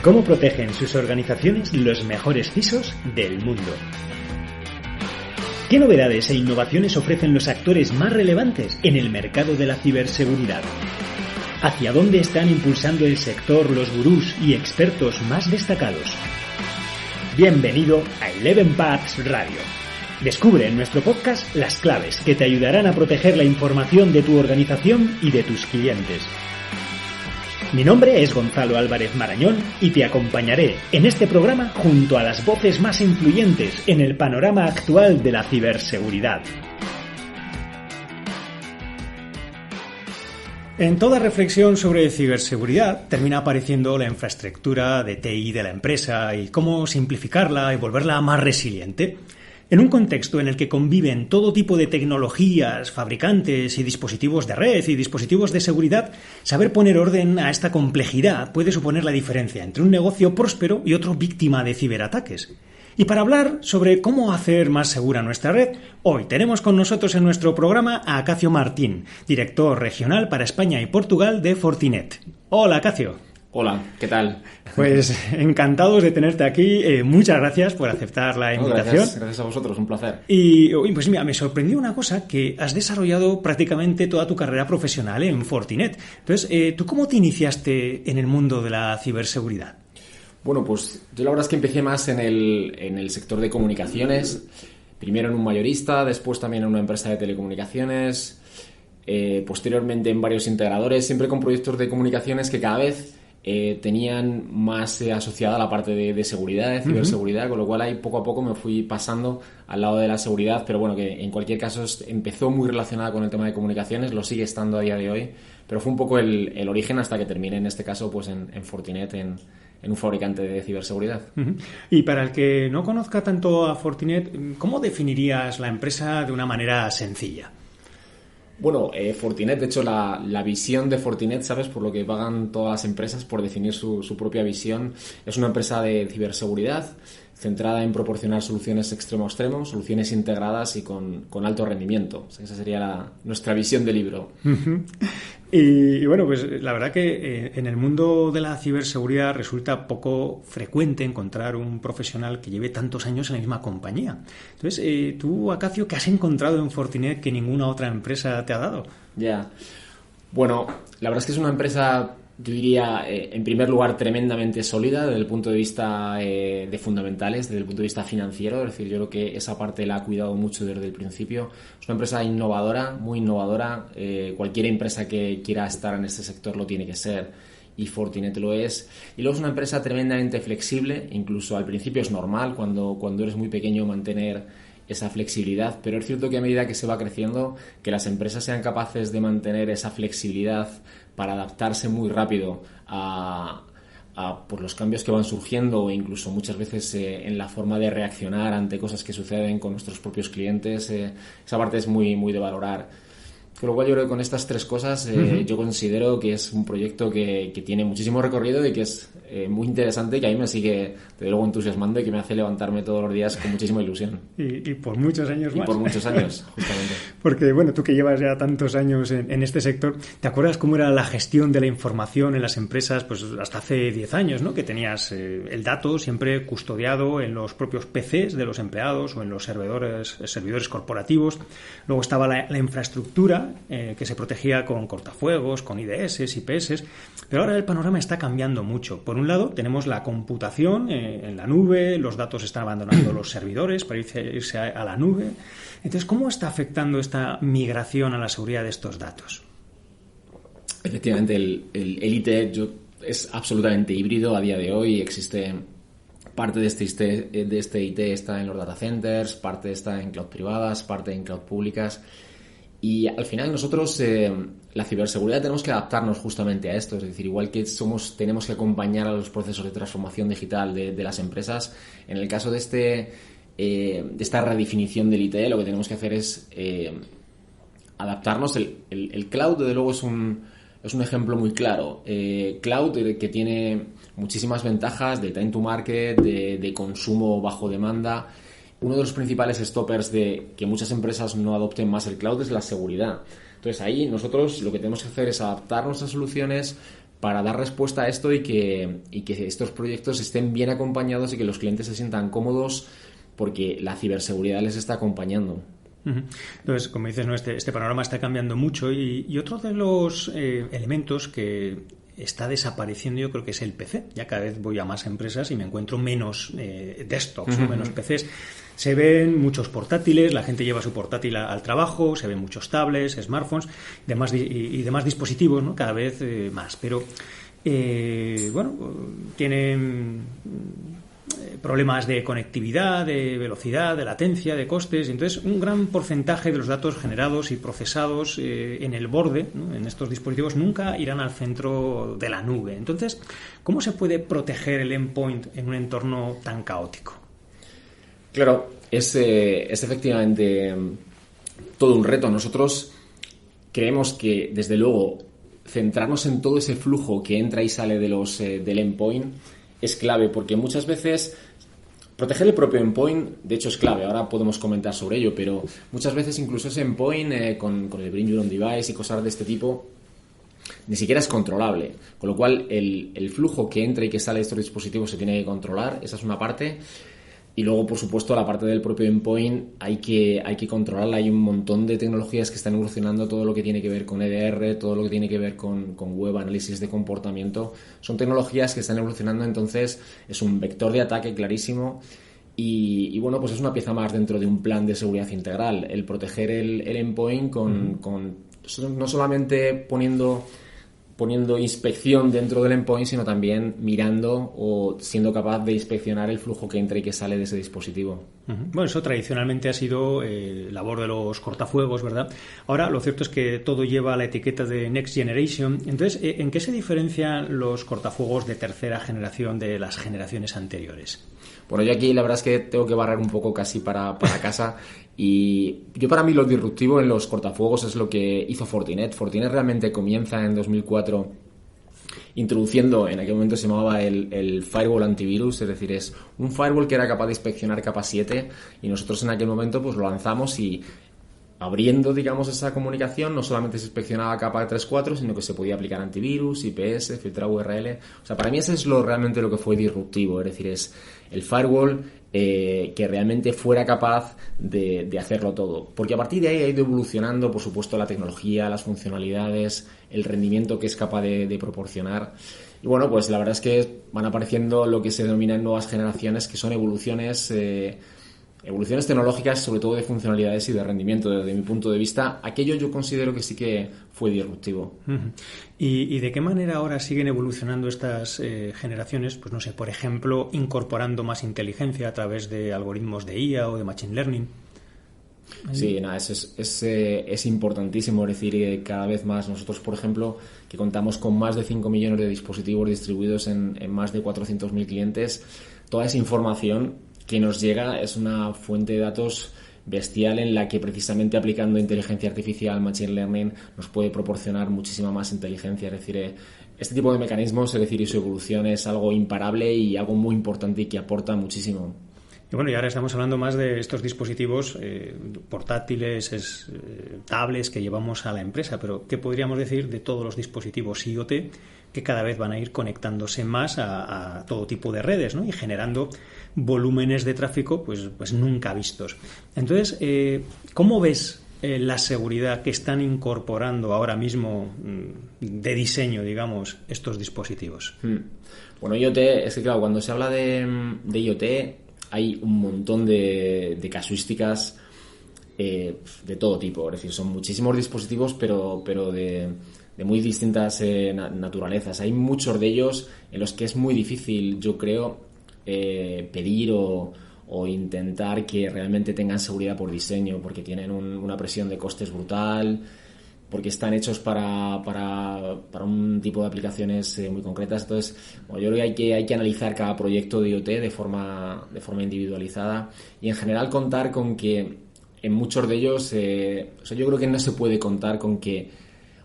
cómo protegen sus organizaciones los mejores CISOs del mundo. ¿Qué novedades e innovaciones ofrecen los actores más relevantes en el mercado de la ciberseguridad? ¿Hacia dónde están impulsando el sector los gurús y expertos más destacados? Bienvenido a Eleven Paths Radio. Descubre en nuestro podcast las claves que te ayudarán a proteger la información de tu organización y de tus clientes. Mi nombre es Gonzalo Álvarez Marañón y te acompañaré en este programa junto a las voces más influyentes en el panorama actual de la ciberseguridad. En toda reflexión sobre ciberseguridad termina apareciendo la infraestructura de TI de la empresa y cómo simplificarla y volverla más resiliente. En un contexto en el que conviven todo tipo de tecnologías, fabricantes y dispositivos de red y dispositivos de seguridad, saber poner orden a esta complejidad puede suponer la diferencia entre un negocio próspero y otro víctima de ciberataques. Y para hablar sobre cómo hacer más segura nuestra red, hoy tenemos con nosotros en nuestro programa a Acacio Martín, director regional para España y Portugal de Fortinet. Hola, Acacio. Hola, ¿qué tal? Pues encantados de tenerte aquí. Muchas gracias por aceptar la invitación. Gracias a vosotros, un placer. Y pues mira, me sorprendió una cosa, que has desarrollado prácticamente toda tu carrera profesional en Fortinet. Entonces, ¿tú cómo te iniciaste en el mundo de la ciberseguridad? Bueno, pues yo la verdad es que empecé más en el sector de comunicaciones. Primero en un mayorista, después también en una empresa de telecomunicaciones, posteriormente en varios integradores, siempre con proyectos de comunicaciones que cada vez tenían más asociada la parte de seguridad, de ciberseguridad, con lo cual ahí poco a poco me fui pasando al lado de la seguridad, pero bueno, que en cualquier caso empezó muy relacionada con el tema de comunicaciones, lo sigue estando a día de hoy, pero fue un poco el origen hasta que terminé en este caso pues en Fortinet, en un fabricante de ciberseguridad. Y para el que no conozca tanto a Fortinet, ¿cómo definirías la empresa de una manera sencilla? Bueno, Fortinet, de hecho, la visión de Fortinet, ¿sabes? Por lo que pagan todas las empresas por definir su propia visión, es una empresa de ciberseguridad centrada en proporcionar soluciones extremo a extremo, soluciones integradas y con alto rendimiento. O sea, esa sería nuestra visión de libro. Y bueno, pues la verdad que en el mundo de la ciberseguridad resulta poco frecuente encontrar un profesional que lleve tantos años en la misma compañía. Entonces, tú, Acacio, ¿qué has encontrado en Fortinet que ninguna otra empresa te ha dado? Ya. Bueno, la verdad es que es una empresa, yo diría, en primer lugar, tremendamente sólida desde el punto de vista de fundamentales, desde el punto de vista financiero. Es decir, yo creo que esa parte la ha cuidado mucho desde el principio. Es una empresa innovadora, muy innovadora. Cualquier empresa que quiera estar en este sector lo tiene que ser, y Fortinet lo es. Y luego es una empresa tremendamente flexible. Incluso al principio es normal, cuando eres muy pequeño, mantener esa flexibilidad, pero es cierto que a medida que se va creciendo, que las empresas sean capaces de mantener esa flexibilidad para adaptarse muy rápido a por los cambios que van surgiendo, o incluso muchas veces en la forma de reaccionar ante cosas que suceden con nuestros propios clientes, esa parte es muy, muy de valorar. Con lo cual yo creo que con estas tres cosas yo considero que es un proyecto que tiene muchísimo recorrido y que es muy interesante, que a mí me sigue desde luego entusiasmando y que me hace levantarme todos los días con muchísima ilusión. Y por muchos años más. Y por muchos años, justamente. Porque, bueno, tú que llevas ya tantos años en este sector, ¿te acuerdas cómo era la gestión de la información en las empresas pues hasta hace 10 años, ¿no? Que tenías el dato siempre custodiado en los propios PCs de los empleados o en los servidores corporativos. Luego estaba la infraestructura que se protegía con cortafuegos, con IDS, IPS, pero ahora el panorama está cambiando mucho. Por un lado, tenemos la computación en la nube, los datos están abandonando los servidores para irse a la nube. Entonces, ¿cómo está afectando esta migración a la seguridad de estos datos? Efectivamente, el IT es absolutamente híbrido a día de hoy. Existe parte de este IT está en los data centers, parte está en cloud privadas, parte en cloud públicas. Y al final nosotros, la ciberseguridad, tenemos que adaptarnos justamente a esto. Es decir, igual que tenemos que acompañar a los procesos de transformación digital de las empresas, en el caso de esta redefinición del IT, lo que tenemos que hacer es adaptarnos. El cloud, desde luego, es un ejemplo muy claro. Cloud, que tiene muchísimas ventajas de time to market, de consumo bajo demanda. Uno de los principales stoppers de que muchas empresas no adopten más el cloud es la seguridad. Entonces ahí nosotros lo que tenemos que hacer es adaptar nuestras soluciones para dar respuesta a esto y que estos proyectos estén bien acompañados y que los clientes se sientan cómodos porque la ciberseguridad les está acompañando. Entonces, como dices, ¿no? Este panorama está cambiando mucho y otro de los elementos que está desapareciendo, yo creo que es el PC. Ya cada vez voy a más empresas y me encuentro menos desktops, ¿no? Menos PCs. Se ven muchos portátiles, la gente lleva su portátil al trabajo, se ven muchos tablets, smartphones y demás dispositivos, ¿no? Cada vez más. Pero, tienen problemas de conectividad, de velocidad, de latencia, de costes. Entonces, un gran porcentaje de los datos generados y procesados en el borde, ¿no? En estos dispositivos, nunca irán al centro de la nube. Entonces, ¿cómo se puede proteger el endpoint en un entorno tan caótico? Claro, es efectivamente todo un reto. Nosotros creemos que, desde luego, centrarnos en todo ese flujo que entra y sale del endpoint es clave, porque muchas veces proteger el propio endpoint, de hecho, es clave. Ahora podemos comentar sobre ello, pero muchas veces incluso ese endpoint con el Bring Your Own Device y cosas de este tipo ni siquiera es controlable. Con lo cual, el flujo que entra y que sale de estos dispositivos se tiene que controlar. Esa es una parte. Y luego, por supuesto, la parte del propio endpoint hay que controlarla. Hay un montón de tecnologías que están evolucionando, todo lo que tiene que ver con EDR, todo lo que tiene que ver con web análisis de comportamiento. Son tecnologías que están evolucionando, entonces es un vector de ataque clarísimo. Y bueno, pues es una pieza más dentro de un plan de seguridad integral. El proteger el endpoint no solamente poniendo inspección dentro del endpoint, sino también mirando o siendo capaz de inspeccionar el flujo que entra y que sale de ese dispositivo. Bueno, eso tradicionalmente ha sido labor de los cortafuegos, ¿verdad? Ahora, lo cierto es que todo lleva la etiqueta de Next Generation. Entonces, ¿en qué se diferencian los cortafuegos de tercera generación de las generaciones anteriores? Bueno, yo aquí la verdad es que tengo que barrer un poco casi para casa. Y para mí lo disruptivo en los cortafuegos es lo que hizo Fortinet. Fortinet realmente comienza en 2004 introduciendo, en aquel momento se llamaba el firewall antivirus, es decir, es un firewall que era capaz de inspeccionar capa 7 y nosotros en aquel momento pues lo lanzamos y abriendo, digamos, esa comunicación, no solamente se inspeccionaba capa 3.4, sino que se podía aplicar antivirus, IPS, filtrar URL. O sea, para mí ese es realmente lo que fue disruptivo, es decir, es el firewall que realmente fuera capaz de hacerlo todo. Porque a partir de ahí ha ido evolucionando, por supuesto, la tecnología, las funcionalidades, el rendimiento que es capaz de proporcionar. Y bueno, pues la verdad es que van apareciendo lo que se denominan nuevas generaciones, que son evoluciones tecnológicas, sobre todo de funcionalidades y de rendimiento. Desde mi punto de vista, aquello yo considero que sí que fue disruptivo. ¿Y de qué manera ahora siguen evolucionando estas generaciones? Pues no sé, por ejemplo, incorporando más inteligencia a través de algoritmos de IA o de Machine Learning. Sí, nada, es importantísimo. Es decir, cada vez más nosotros, por ejemplo, que contamos con más de 5 millones de dispositivos distribuidos en más de 400.000 clientes, toda esa información que nos llega es una fuente de datos bestial en la que precisamente aplicando inteligencia artificial, machine learning, nos puede proporcionar muchísima más inteligencia. Es decir, este tipo de mecanismos, es decir, y su evolución es algo imparable y algo muy importante y que aporta muchísimo. Y bueno, y ahora estamos hablando más de estos dispositivos portátiles, tablets que llevamos a la empresa, pero ¿qué podríamos decir de todos los dispositivos IoT que cada vez van a ir conectándose más a todo tipo de redes, ¿no? Y generando volúmenes de tráfico pues nunca vistos? Entonces, ¿cómo ves la seguridad que están incorporando ahora mismo de diseño, digamos, estos dispositivos? Bueno, IoT, es que claro, cuando se habla de IoT hay un montón de casuísticas de todo tipo. Es decir, son muchísimos dispositivos, pero de muy distintas naturalezas. Hay muchos de ellos en los que es muy difícil, yo creo, pedir o intentar que realmente tengan seguridad por diseño, porque tienen una presión de costes brutal, porque están hechos para un tipo de aplicaciones muy concretas. Entonces, bueno, yo creo que hay que analizar cada proyecto de IoT de forma individualizada y en general contar con que en muchos de ellos, yo creo que no se puede contar con que,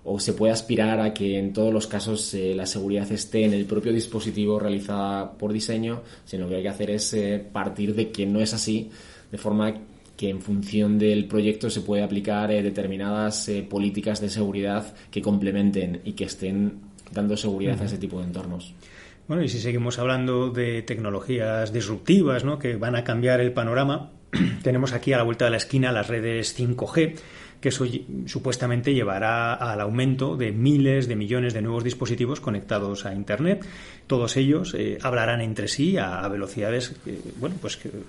o se puede aspirar a que en todos los casos la seguridad esté en el propio dispositivo realizada por diseño, sino que lo que hay que hacer es partir de que no es así, de forma que en función del proyecto se puede aplicar determinadas políticas de seguridad que complementen y que estén dando seguridad a ese tipo de entornos. Bueno, y si seguimos hablando de tecnologías disruptivas, ¿no?, que van a cambiar el panorama, tenemos aquí a la vuelta de la esquina las redes 5G, que eso supuestamente llevará al aumento de miles de millones de nuevos dispositivos conectados a Internet. Todos ellos hablarán entre sí a velocidades que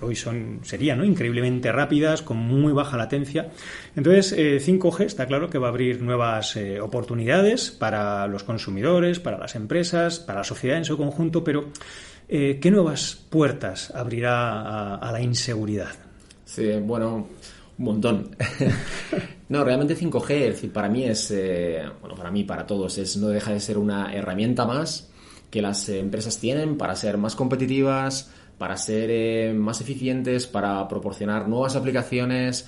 hoy serían, ¿no?, increíblemente rápidas, con muy baja latencia. Entonces, 5G está claro que va a abrir nuevas oportunidades para los consumidores, para las empresas, para la sociedad en su conjunto, pero ¿qué nuevas puertas abrirá a la inseguridad? Sí, bueno, un montón. No, realmente 5G, es decir, para mí para todos, no deja de ser una herramienta más que las empresas tienen para ser más competitivas, para ser más eficientes, para proporcionar nuevas aplicaciones,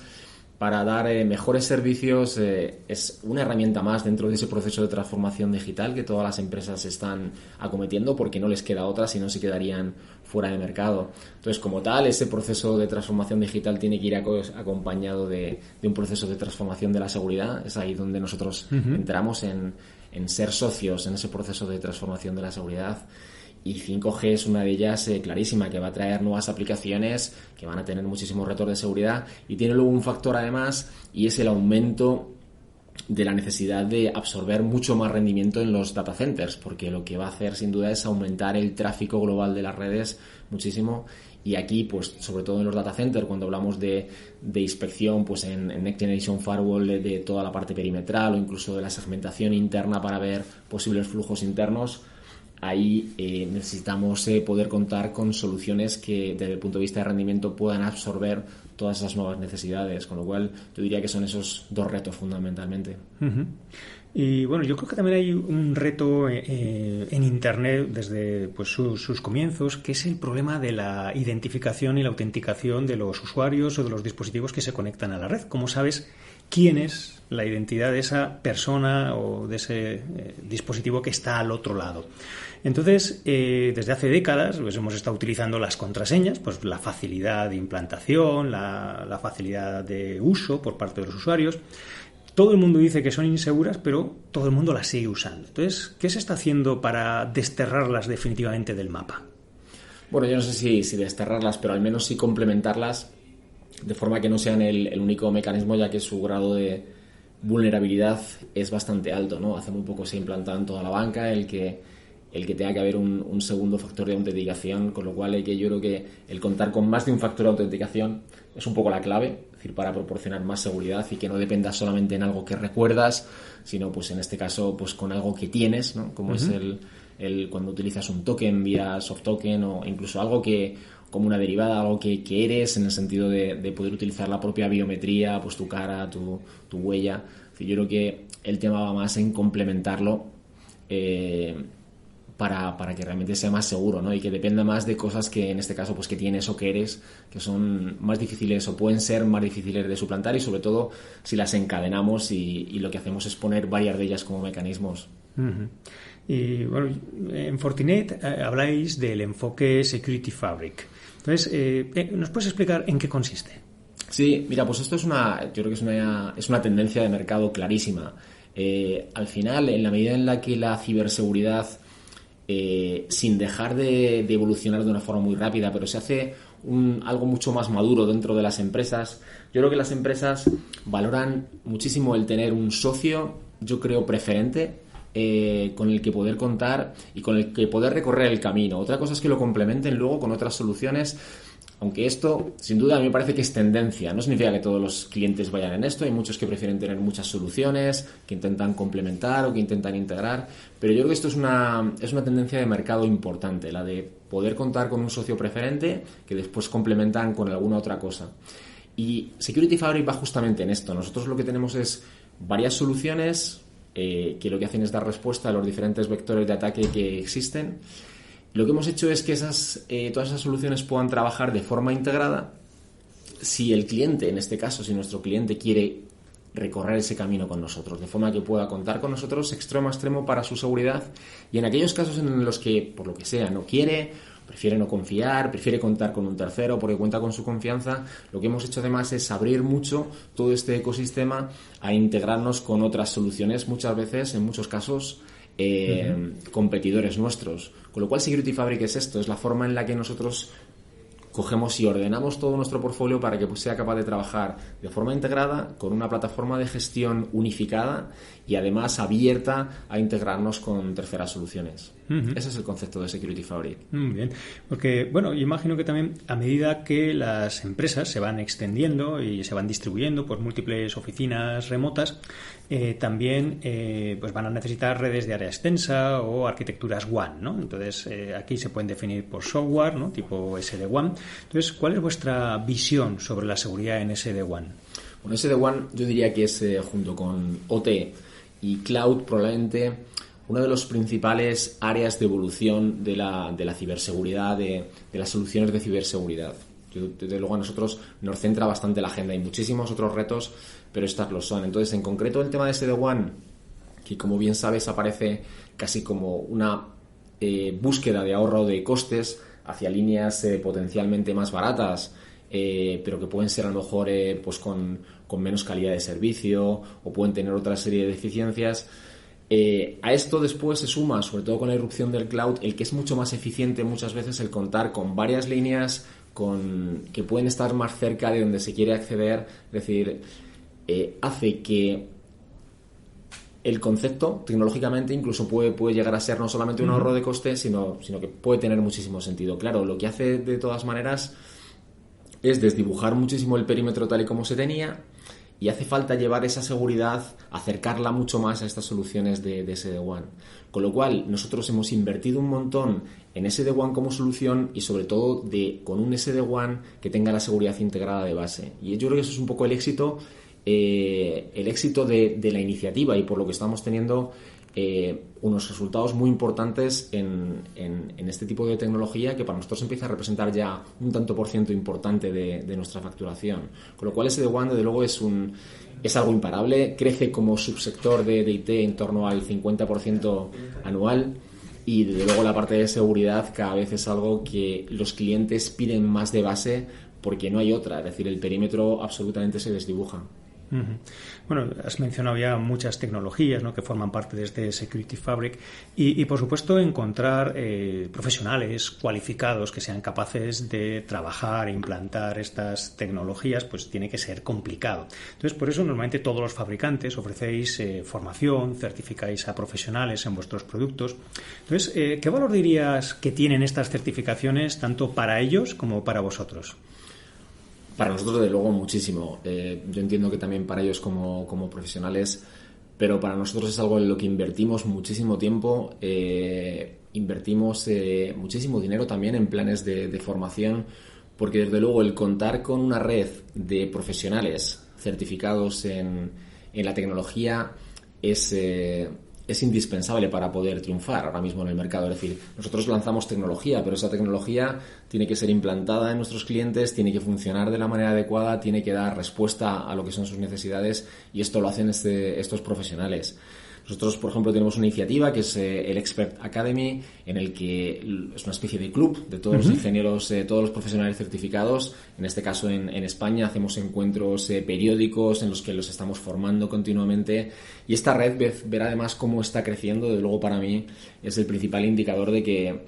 para dar mejores servicios. Es una herramienta más dentro de ese proceso de transformación digital que todas las empresas están acometiendo, porque no les queda otra, si no se quedarían fuera de mercado. Entonces, como tal, ese proceso de transformación digital tiene que ir acompañado de un proceso de transformación de la seguridad. Es ahí donde nosotros entramos en ser socios en ese proceso de transformación de la seguridad. Y 5G es una de ellas clarísima, que va a traer nuevas aplicaciones que van a tener muchísimos retos de seguridad, y tiene luego un factor además, y es el aumento de la necesidad de absorber mucho más rendimiento en los data centers, porque lo que va a hacer sin duda es aumentar el tráfico global de las redes muchísimo. Y aquí, pues sobre todo en los data centers, cuando hablamos de inspección, pues en Next Generation Firewall, de toda la parte perimetral o incluso de la segmentación interna para ver posibles flujos internos, ahí necesitamos poder contar con soluciones que desde el punto de vista de rendimiento puedan absorber todas esas nuevas necesidades, con lo cual yo diría que son esos dos retos fundamentalmente. Uh-huh. Y bueno, yo creo que también hay un reto en Internet desde sus comienzos, que es el problema de la identificación y la autenticación de los usuarios o de los dispositivos que se conectan a la red. ¿Cómo sabes quién es la identidad de esa persona o de ese dispositivo que está al otro lado? Entonces, desde hace décadas pues hemos estado utilizando las contraseñas, pues la facilidad de implantación, la facilidad de uso por parte de los usuarios. Todo el mundo dice que son inseguras, pero todo el mundo las sigue usando. Entonces, ¿qué se está haciendo para desterrarlas definitivamente del mapa? Bueno, yo no sé si desterrarlas, pero al menos sí complementarlas de forma que no sean el único mecanismo, ya que su grado de vulnerabilidad es bastante alto, ¿no? Hace muy poco se ha implantado en toda la banca el que tenga que haber un segundo factor de autenticación, con lo cual yo creo que el contar con más de un factor de autenticación es un poco la clave, es decir, para proporcionar más seguridad y que no dependa solamente en algo que recuerdas, sino pues en este caso pues con algo que tienes, ¿no? Como es el cuando utilizas un token vía soft token, o incluso algo que como una derivada, algo que eres, en el sentido de poder utilizar la propia biometría, pues tu cara, tu huella. Yo creo que el tema va más en complementarlo para que realmente sea más seguro, ¿no? Y que dependa más de cosas que en este caso pues que tienes o que eres, que son más difíciles o pueden ser más difíciles de suplantar, y sobre todo si las encadenamos y lo que hacemos es poner varias de ellas como mecanismos. Uh-huh. Y bueno, en Fortinet habláis del enfoque Security Fabric. Entonces, ¿nos puedes explicar en qué consiste? Sí, mira, pues esto yo creo que es una tendencia de mercado clarísima. Al final, en la medida en la que la ciberseguridad, sin dejar de evolucionar de una forma muy rápida, pero se hace algo mucho más maduro dentro de las empresas, yo creo que las empresas valoran muchísimo el tener un socio, yo creo, preferente, con el que poder contar y con el que poder recorrer el camino. Otra cosa es que lo complementen luego con otras soluciones, aunque esto, sin duda, a mí me parece que es tendencia. No significa que todos los clientes vayan en esto. Hay muchos que prefieren tener muchas soluciones, que intentan complementar o que intentan integrar. Pero yo creo que esto es una tendencia de mercado importante, la de poder contar con un socio preferente que después complementan con alguna otra cosa. Y Security Fabric va justamente en esto. Nosotros lo que tenemos es varias soluciones que lo que hacen es dar respuesta a los diferentes vectores de ataque que existen. Lo que hemos hecho es que todas esas soluciones puedan trabajar de forma integrada. Si el cliente, en este caso, si nuestro cliente quiere recorrer ese camino con nosotros, de forma que pueda contar con nosotros extremo a extremo para su seguridad, y en aquellos casos en los que, por lo que sea, no quiere, prefiere no confiar, prefiere contar con un tercero porque cuenta con su confianza, lo que hemos hecho además es abrir mucho todo este ecosistema a integrarnos con otras soluciones, muchas veces, en muchos casos, competidores nuestros. Con lo cual, Security Fabric es esto, es la forma en la que nosotros cogemos y ordenamos todo nuestro portfolio para que sea capaz de trabajar de forma integrada, con una plataforma de gestión unificada y además abierta a integrarnos con terceras soluciones. Ese es el concepto de Security Fabric. Muy bien, porque bueno, yo imagino que también a medida que las empresas se van extendiendo y se van distribuyendo por múltiples oficinas remotas, también pues van a necesitar redes de área extensa o arquitecturas WAN, ¿no? Entonces aquí se pueden definir por software, ¿no? Tipo SD-WAN. Entonces, ¿cuál es vuestra visión sobre la seguridad en SD-WAN? Bueno, SD-WAN yo diría que es junto con OT y Cloud probablemente una de los principales áreas de evolución de la ciberseguridad, de las soluciones de ciberseguridad. Desde luego a nosotros nos centra bastante la agenda. Hay muchísimos otros retos, pero estas lo son. Entonces, en concreto, el tema de SD-WAN, que como bien sabes aparece casi como una búsqueda de ahorro de costes hacia líneas potencialmente más baratas, pero que pueden ser a lo mejor pues con menos calidad de servicio o pueden tener otra serie de deficiencias. A esto después se suma, sobre todo con la irrupción del cloud, el que es mucho más eficiente muchas veces el contar con varias líneas que pueden estar más cerca de donde se quiere acceder. Es decir, hace que el concepto tecnológicamente incluso puede llegar a ser no solamente un ahorro de costes, sino que puede tener muchísimo sentido. Claro, lo que hace de todas maneras es desdibujar muchísimo el perímetro tal y como se tenía, y hace falta llevar esa seguridad, acercarla mucho más a estas soluciones de SD-WAN. Con lo cual, nosotros hemos invertido un montón en SD-WAN como solución y sobre todo con un SD-WAN que tenga la seguridad integrada de base. Y yo creo que eso es un poco el éxito de la iniciativa, y por lo que estamos teniendo unos resultados muy importantes en este tipo de tecnología, que para nosotros empieza a representar ya un tanto por ciento importante de nuestra facturación. Con lo cual SD-WAN desde luego es algo imparable, crece como subsector de IT en torno al 50% anual, y desde luego la parte de seguridad cada vez es algo que los clientes piden más de base porque no hay otra, es decir, el perímetro absolutamente se desdibuja. Bueno, has mencionado ya muchas tecnologías, ¿no?, que forman parte de este Security Fabric y por supuesto encontrar profesionales cualificados que sean capaces de trabajar e implantar estas tecnologías pues tiene que ser complicado. Entonces, por eso normalmente todos los fabricantes ofrecéis formación, certificáis a profesionales en vuestros productos. Entonces, ¿qué valor dirías que tienen estas certificaciones tanto para ellos como para vosotros? Para nosotros, desde luego, muchísimo. Yo entiendo que también para ellos como profesionales, pero para nosotros es algo en lo que invertimos muchísimo tiempo, invertimos muchísimo dinero también en planes de formación, porque desde luego el contar con una red de profesionales certificados en la tecnología es indispensable para poder triunfar ahora mismo en el mercado. Es decir, nosotros lanzamos tecnología, pero esa tecnología tiene que ser implantada en nuestros clientes, tiene que funcionar de la manera adecuada, tiene que dar respuesta a lo que son sus necesidades, y esto lo hacen estos profesionales. Nosotros, por ejemplo, tenemos una iniciativa que es el Expert Academy, en el que es una especie de club de todos los ingenieros, todos los profesionales certificados. En este caso, en España, hacemos encuentros periódicos en los que los estamos formando continuamente. Y esta red, ver además cómo está creciendo, desde luego para mí es el principal indicador de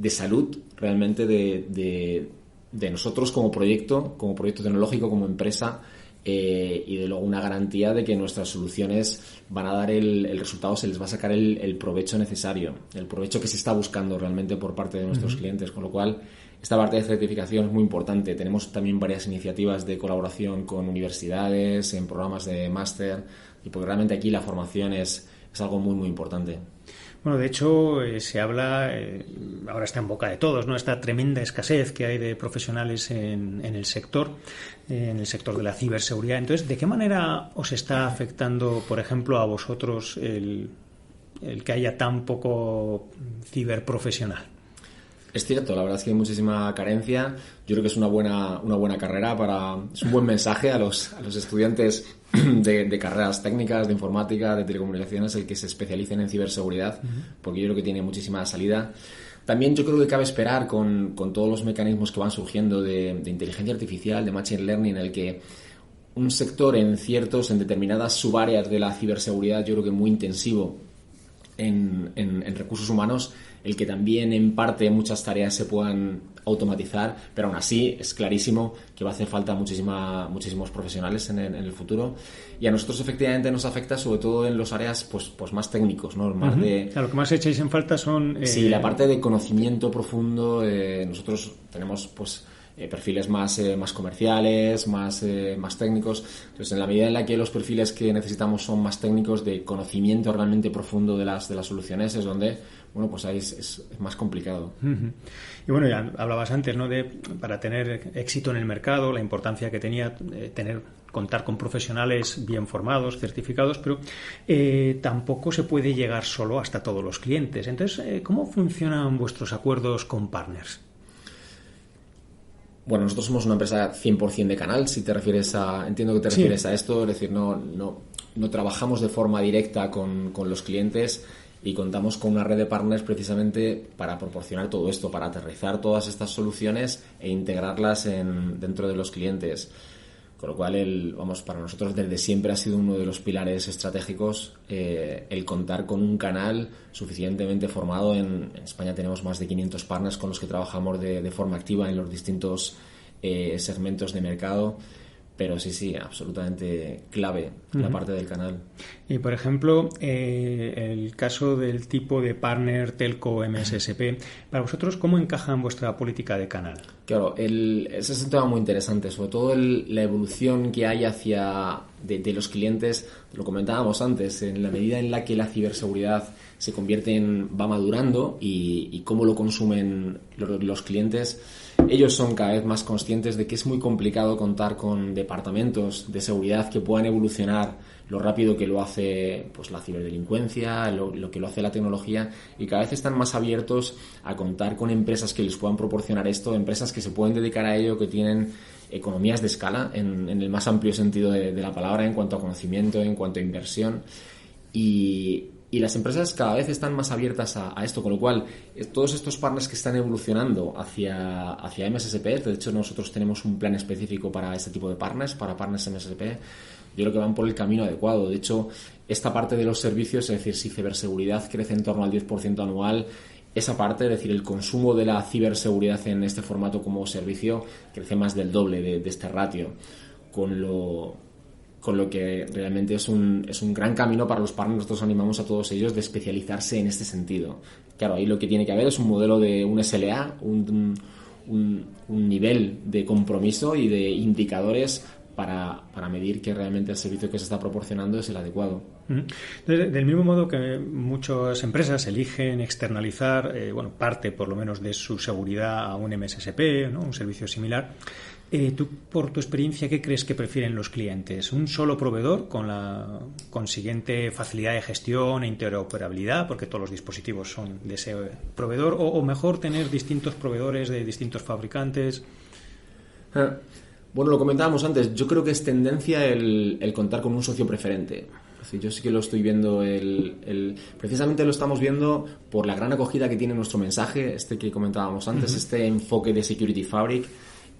salud realmente de nosotros como proyecto tecnológico, como empresa. Y de luego una garantía de que nuestras soluciones van a dar el resultado, se les va a sacar el provecho necesario, el provecho que se está buscando realmente por parte de nuestros clientes, con lo cual esta parte de certificación es muy importante. Tenemos también varias iniciativas de colaboración con universidades, en programas de máster, y porque realmente aquí la formación es algo muy muy importante. Bueno, de hecho, se habla, ahora está en boca de todos, ¿no?, esta tremenda escasez que hay de profesionales en el sector de la ciberseguridad. Entonces, ¿de qué manera os está afectando, por ejemplo, a vosotros el que haya tan poco ciberprofesional? Es cierto, la verdad es que hay muchísima carencia. Yo creo que es una buena carrera es un buen mensaje a los estudiantes de carreras técnicas, de informática, de telecomunicaciones, el que se especialicen en ciberseguridad, porque yo creo que tiene muchísima salida. También yo creo que cabe esperar con todos los mecanismos que van surgiendo de inteligencia artificial, de machine learning, en el que un sector en determinadas subáreas de la ciberseguridad, yo creo que muy intensivo, en recursos humanos el que también en parte muchas tareas se puedan automatizar, pero aún así es clarísimo que va a hacer falta muchísimos profesionales en el futuro, y a nosotros efectivamente nos afecta sobre todo en los áreas pues más técnicos, ¿no? Más lo que más echáis en falta son... Sí, la parte de conocimiento profundo. Nosotros tenemos pues perfiles más comerciales, más técnicos. Entonces, en la medida en la que los perfiles que necesitamos son más técnicos, de conocimiento realmente profundo de las soluciones, es donde, bueno, pues ahí es más complicado. Y bueno, ya hablabas antes, ¿no?, de para tener éxito en el mercado, la importancia que tenía contar con profesionales bien formados, certificados, pero tampoco se puede llegar solo hasta todos los clientes. Entonces, ¿cómo funcionan vuestros acuerdos con partners? Bueno, nosotros somos una empresa 100% de canal, si te refieres entiendo que te refieres a esto, es decir, no trabajamos de forma directa con los clientes, y contamos con una red de partners precisamente para proporcionar todo esto, para aterrizar todas estas soluciones e integrarlas dentro de los clientes. Con lo cual, para nosotros desde siempre ha sido uno de los pilares estratégicos el contar con un canal suficientemente formado. En España tenemos más de 500 partners con los que trabajamos de forma activa en los distintos segmentos de mercado. Pero sí, absolutamente clave la parte del canal. Y, por ejemplo, el caso del tipo de partner telco MSSP, para vosotros, ¿cómo encaja en vuestra política de canal? Claro, ese es un tema muy interesante, sobre todo la evolución que hay de los clientes. Lo comentábamos antes, en la medida en la que la ciberseguridad va madurando y cómo lo consumen los clientes. Ellos son cada vez más conscientes de que es muy complicado contar con departamentos de seguridad que puedan evolucionar lo rápido que lo hace pues la ciberdelincuencia, lo que lo hace la tecnología, y cada vez están más abiertos a contar con empresas que les puedan proporcionar esto, empresas que se pueden dedicar a ello, que tienen economías de escala en el más amplio sentido de la palabra, en cuanto a conocimiento, en cuanto a inversión, y las empresas cada vez están más abiertas a esto, con lo cual todos estos partners que están evolucionando hacia MSSP, de hecho nosotros tenemos un plan específico para este tipo de partners, para partners MSSP, yo creo que van por el camino adecuado. De hecho, esta parte de los servicios, es decir, si ciberseguridad crece en torno al 10% anual, esa parte, es decir, el consumo de la ciberseguridad en este formato como servicio crece más del doble de este ratio, con lo que realmente es un gran camino para los partners. Nosotros animamos a todos ellos de especializarse en este sentido. Claro, ahí lo que tiene que haber es un modelo de un SLA, un nivel de compromiso y de indicadores para medir que realmente el servicio que se está proporcionando es el adecuado. Entonces, del mismo modo que muchas empresas eligen externalizar parte por lo menos de su seguridad a un MSSP, ¿no?, un servicio similar, tú, por tu experiencia, ¿qué crees que prefieren los clientes? ¿Un solo proveedor con la consiguiente facilidad de gestión e interoperabilidad, porque todos los dispositivos son de ese proveedor, o mejor tener distintos proveedores de distintos fabricantes? Bueno, lo comentábamos antes, yo creo que es tendencia el contar con un socio preferente. Es decir, yo sí que lo estoy viendo, precisamente lo estamos viendo por la gran acogida que tiene nuestro mensaje, que comentábamos antes, este enfoque de Security Fabric.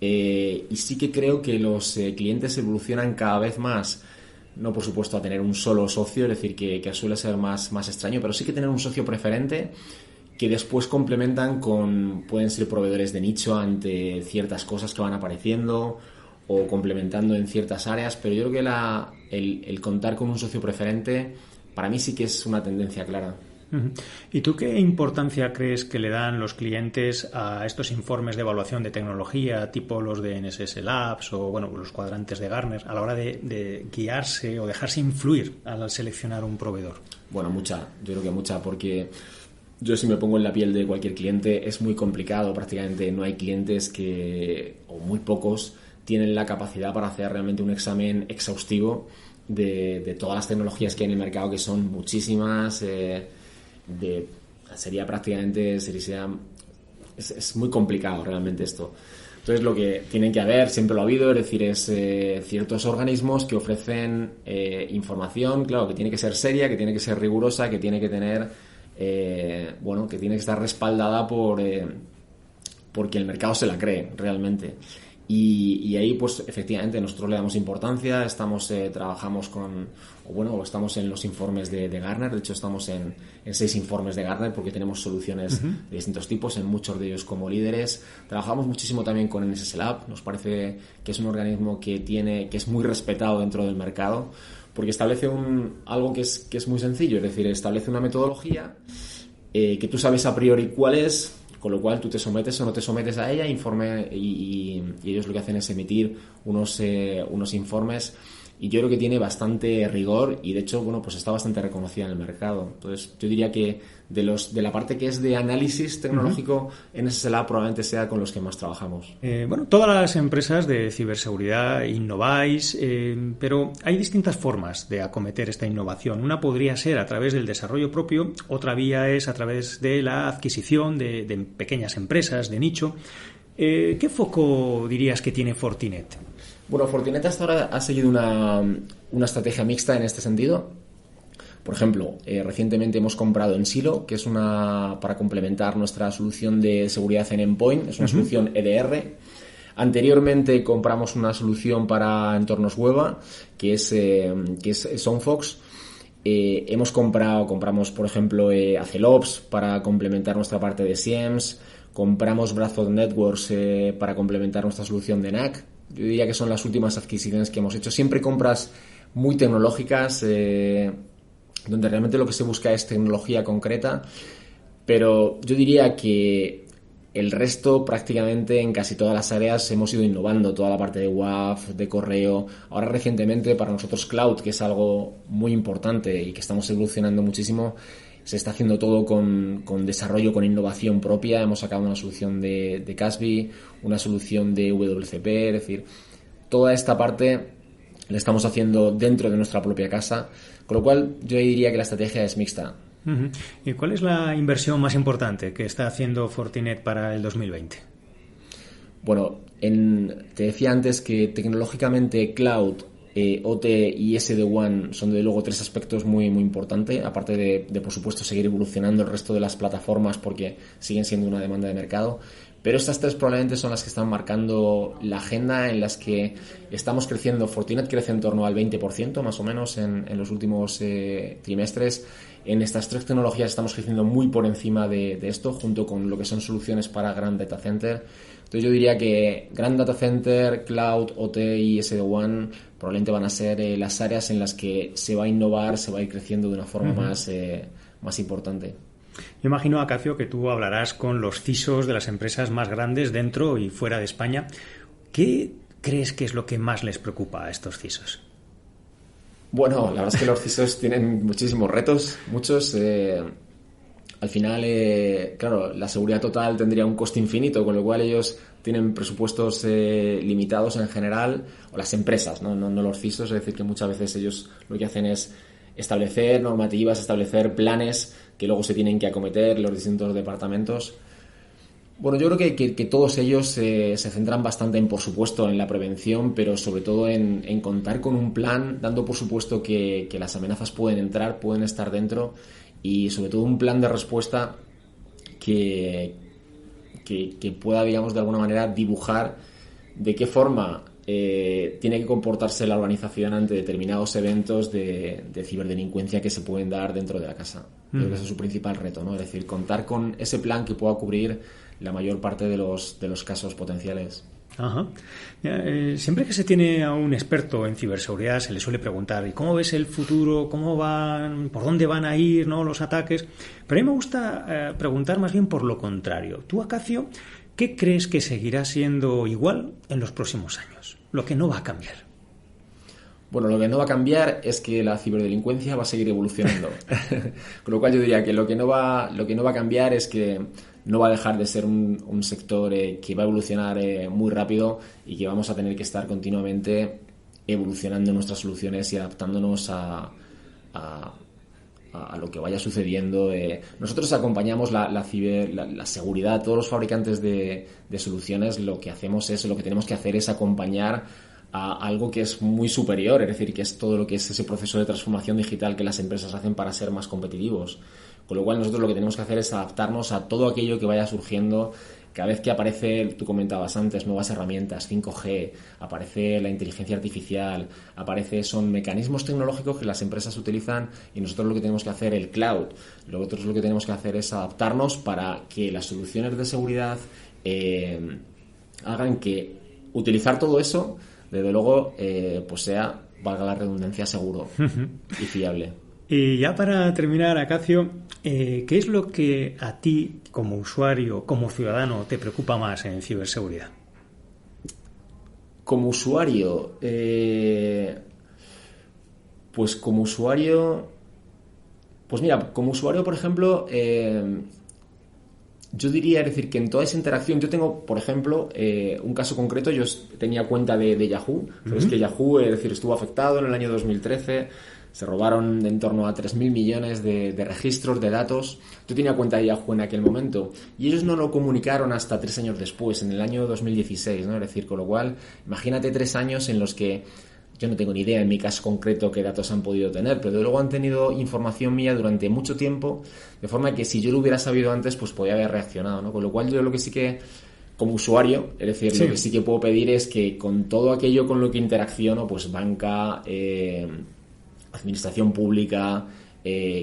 Y sí que creo que los clientes evolucionan cada vez más, no por supuesto a tener un solo socio, es decir, que suele ser más extraño, pero sí que tener un socio preferente que después complementan pueden ser proveedores de nicho ante ciertas cosas que van apareciendo o complementando en ciertas áreas, pero yo creo que el contar con un socio preferente para mí sí que es una tendencia clara. ¿Y tú qué importancia crees que le dan los clientes a estos informes de evaluación de tecnología, tipo los de NSS Labs o los cuadrantes de Gartner, a la hora de guiarse o dejarse influir al seleccionar un proveedor? Bueno, mucha, yo creo que mucha, porque yo, si me pongo en la piel de cualquier cliente, es muy complicado, prácticamente no hay clientes o muy pocos, tienen la capacidad para hacer realmente un examen exhaustivo de todas las tecnologías que hay en el mercado, que son muchísimas. Es muy complicado realmente esto. Entonces, lo que tiene que haber, siempre lo ha habido, es decir, es ciertos organismos que ofrecen información, claro, que tiene que ser seria, que tiene que ser rigurosa, que tiene que tener que tiene que estar respaldada porque el mercado se la cree realmente. Y ahí, pues, efectivamente, nosotros le damos importancia, trabajamos estamos en los informes de Gartner. De hecho, estamos en 6 informes de Gartner porque tenemos soluciones de distintos tipos, en muchos de ellos como líderes. Trabajamos muchísimo también con NSS Lab. Nos parece que es un organismo que es muy respetado dentro del mercado, porque establece algo que es muy sencillo, es decir, establece una metodología que tú sabes a priori cuál es, con lo cual tú te sometes o no te sometes a ella, y ellos lo que hacen es emitir unos informes, y yo creo que tiene bastante rigor y de hecho, bueno, pues está bastante reconocida en el mercado. Entonces, yo diría que de la parte que es de análisis tecnológico, en NSS probablemente sea con los que más trabajamos. Todas las empresas de ciberseguridad innováis, pero hay distintas formas de acometer esta innovación. Una podría ser a través del desarrollo propio, otra vía es a través de la adquisición de pequeñas empresas de nicho. ¿Qué foco dirías que tiene Fortinet? Bueno, Fortinet hasta ahora ha seguido una estrategia mixta en este sentido. Por ejemplo, recientemente hemos comprado Ensilo, que es para complementar nuestra solución de seguridad en endpoint, es una solución EDR. Anteriormente compramos una solución para entornos web, que es Soundfox. Compramos, por ejemplo, Acelops para complementar nuestra parte de SIEMs. Compramos Bradford Networks para complementar nuestra solución de NAC. Yo diría que son las últimas adquisiciones que hemos hecho. Siempre compras muy tecnológicas, donde realmente lo que se busca es tecnología concreta, pero yo diría que el resto, prácticamente en casi todas las áreas, hemos ido innovando. Toda la parte de WAF, de correo. Ahora recientemente para nosotros Cloud, que es algo muy importante y que estamos evolucionando muchísimo, se está haciendo todo con desarrollo, con innovación propia. Hemos sacado una solución de Casby, una solución de WCP, es decir, toda esta parte la estamos haciendo dentro de nuestra propia casa, con lo cual yo diría que la estrategia es mixta. ¿Y cuál es la inversión más importante que está haciendo Fortinet para el 2020? Bueno, te decía antes que tecnológicamente Cloud, OT y SD-WAN son de luego 3 aspectos muy, muy importantes, aparte de por supuesto seguir evolucionando el resto de las plataformas porque siguen siendo una demanda de mercado. Pero estas 3 probablemente son las que están marcando la agenda, en las que estamos creciendo. Fortinet crece en torno al 20% más o menos en los últimos trimestres. En estas 3 tecnologías estamos creciendo muy por encima de esto, junto con lo que son soluciones para Grand Data Center. Entonces yo diría que Grand Data Center, Cloud, OT y SD-WAN probablemente van a ser las áreas en las que se va a innovar, se va a ir creciendo de una forma más importante. Yo imagino, Acacio, que tú hablarás con los CISOs de las empresas más grandes dentro y fuera de España. ¿Qué crees que es lo que más les preocupa a estos CISOs? Bueno, la verdad es que los CISOs tienen muchísimos retos, muchos. Al final, claro, la seguridad total tendría un coste infinito, con lo cual ellos tienen presupuestos limitados en general, o las empresas, no los CISOs. Es decir, que muchas veces ellos lo que hacen es establecer normativas, establecer planes que luego se tienen que acometer los distintos departamentos. Bueno, yo creo que todos ellos se centran bastante por supuesto, en la prevención, pero sobre todo en contar con un plan, dando por supuesto que las amenazas pueden entrar, pueden estar dentro, y sobre todo un plan de respuesta que pueda, digamos, de alguna manera dibujar de qué forma tiene que comportarse la organización ante determinados eventos de ciberdelincuencia que se pueden dar dentro de la casa. Creo que ese es su principal reto, ¿no? Es decir, contar con ese plan que pueda cubrir la mayor parte de los casos potenciales. Ajá. Siempre que se tiene a un experto en ciberseguridad se le suele preguntar ¿y cómo ves el futuro? ¿Por dónde van a ir, ¿no?, los ataques? Pero a mí me gusta preguntar más bien por lo contrario. Tú, Acacio, ¿qué crees que seguirá siendo igual en los próximos años? Lo que no va a cambiar. Bueno, lo que no va a cambiar es que la ciberdelincuencia va a seguir evolucionando. Con lo cual yo diría que lo que no va a cambiar es que no va a dejar de ser un sector que va a evolucionar muy rápido, y que vamos a tener que estar continuamente evolucionando nuestras soluciones y adaptándonos a lo que vaya sucediendo. Nosotros acompañamos la seguridad, todos los fabricantes de soluciones. Lo que tenemos que hacer es acompañar a algo que es muy superior, es decir, que es todo lo que es ese proceso de transformación digital que las empresas hacen para ser más competitivos. Con lo cual nosotros lo que tenemos que hacer es adaptarnos a todo aquello que vaya surgiendo cada vez que aparece, tú comentabas antes, nuevas herramientas, 5G, aparece la inteligencia artificial, son mecanismos tecnológicos que las empresas utilizan y nosotros lo que tenemos que hacer, el cloud, nosotros lo que tenemos que hacer es adaptarnos para que las soluciones de seguridad hagan que utilizar todo eso, desde luego, pues sea, valga la redundancia, seguro y fiable. Y ya para terminar, Acacio, ¿qué es lo que a ti, como usuario, como ciudadano, te preocupa más en ciberseguridad? Como usuario, pues como usuario, pues mira, como usuario, por ejemplo, yo diría, es decir, que en toda esa interacción, yo tengo, por ejemplo, un caso concreto, yo tenía cuenta de Yahoo, sabes que Yahoo, es decir, estuvo afectado en el año 2013, se robaron en torno a 3.000 millones de registros, de datos. Yo tenía cuenta de Yahoo en aquel momento y ellos no lo comunicaron hasta 3 años después, en el año 2016, ¿no? Es decir, con lo cual, imagínate 3 años en los que yo no tengo ni idea en mi caso concreto qué datos han podido tener, pero luego han tenido información mía durante mucho tiempo, de forma que si yo lo hubiera sabido antes, pues podía haber reaccionado, ¿no? Con lo cual yo lo que sí que, como usuario, es decir, lo que sí que puedo pedir es que con todo aquello con lo que interacciono, pues banca, administración pública,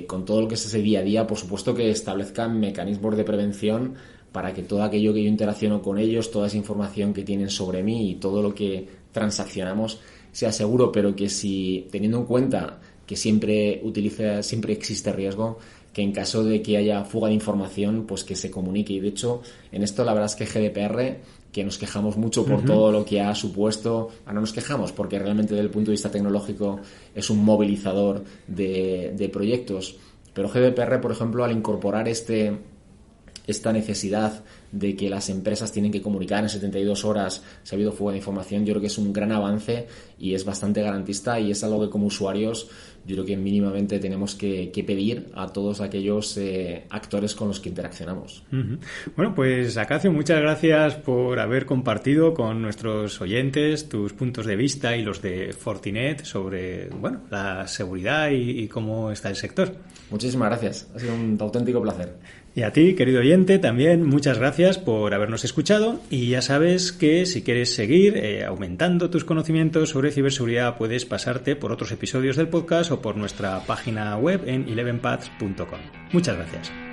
con todo lo que es ese día a día, por supuesto que establezcan mecanismos de prevención para que todo aquello que yo interacciono con ellos, toda esa información que tienen sobre mí y todo lo que transaccionamos sea seguro, pero que si, teniendo en cuenta que siempre existe riesgo, que en caso de que haya fuga de información, pues que se comunique. Y de hecho, en esto la verdad es que GDPR, que nos quejamos mucho por todo lo que ha supuesto, no nos quejamos porque realmente desde el punto de vista tecnológico es un movilizador de proyectos, pero GDPR, por ejemplo, al incorporar esta necesidad de que las empresas tienen que comunicar en 72 horas si ha habido fuga de información, yo creo que es un gran avance y es bastante garantista y es algo que como usuarios yo creo que mínimamente tenemos que pedir a todos aquellos actores con los que interaccionamos. Bueno, pues Acacio, muchas gracias por haber compartido con nuestros oyentes tus puntos de vista y los de Fortinet sobre la seguridad y cómo está el sector. Muchísimas gracias, ha sido un auténtico placer. Y a ti, querido oyente, también muchas gracias por habernos escuchado y ya sabes que si quieres seguir aumentando tus conocimientos sobre ciberseguridad puedes pasarte por otros episodios del podcast o por nuestra página web en 11paths.com. Muchas gracias.